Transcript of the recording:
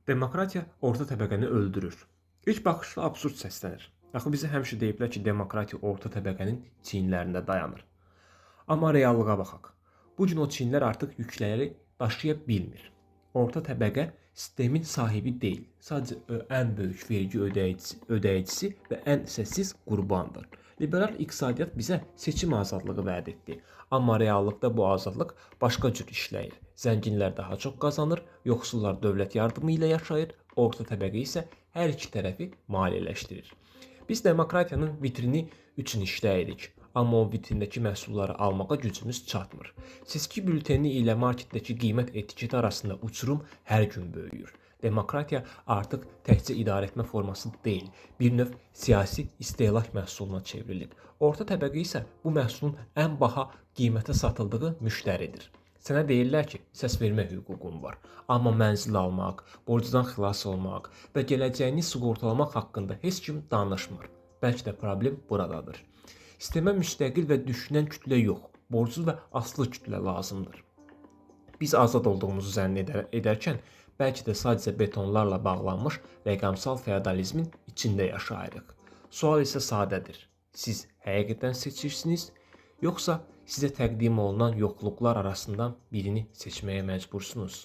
Demokratiya orta təbəqəni öldürür. İlk baxışda absurd səslənir. Axı bizə həmişə deyiblər ki, demokratiya orta təbəqənin çiyinlərində dayanır. Amma reallığa baxaq. Bu gün o çiyinlər artıq yükləri daşıya bilmir. Orta təbəqə sistemin sahibi deyil. Sadəcə ən böyük vergi ödəyicisi və ən səssiz qurbandır. Liberal iqtisadiyyat bizə seçim azadlığı vəd etdi. Amma reallıqda bu azadlıq başqa cür işləyir. Zənginlər daha çox qazanır, yoxsullar dövlət yardımı ilə yaşayır, orta təbəqə isə hər iki tərəfi maliyyələşdirir. Biz demokratiyanın vitrini üçün işləyirik, amma o vitrindəki məhsulları almağa gücümüz çatmır. Seçki bülteni ilə marketdəki qiymət etiketi arasında uçurum hər gün böyüyür. Demokratiya artıq təkcə idarəetmə forması deyil, bir növ siyasi istehlak məhsuluna çevrilib. Orta təbəqə isə bu məhsulun ən baha qiymətə satıldığı müştəridir. Sənə deyirlər ki, səs vermə hüququn var, amma mənzil almaq, borcdan xilas olmaq və gələcəyini sığortalamaq haqqında heç kim danışmır. Bəlkə də problem buradadır. Sistemə müstəqil və düşünən kütlə yox, borclu və asılı kütlə lazımdır. Biz azad olduğumuzu zənn edərkən, bəlkə də sadəcə betonlarla bağlanmış rəqəmsal feodalizmin içində yaşayırıq. Sual isə sadədir. Siz həqiqətən seçirsiniz, yoxsa sizə təqdim olunan yoxluqlar arasından birini seçməyə məcbursunuz?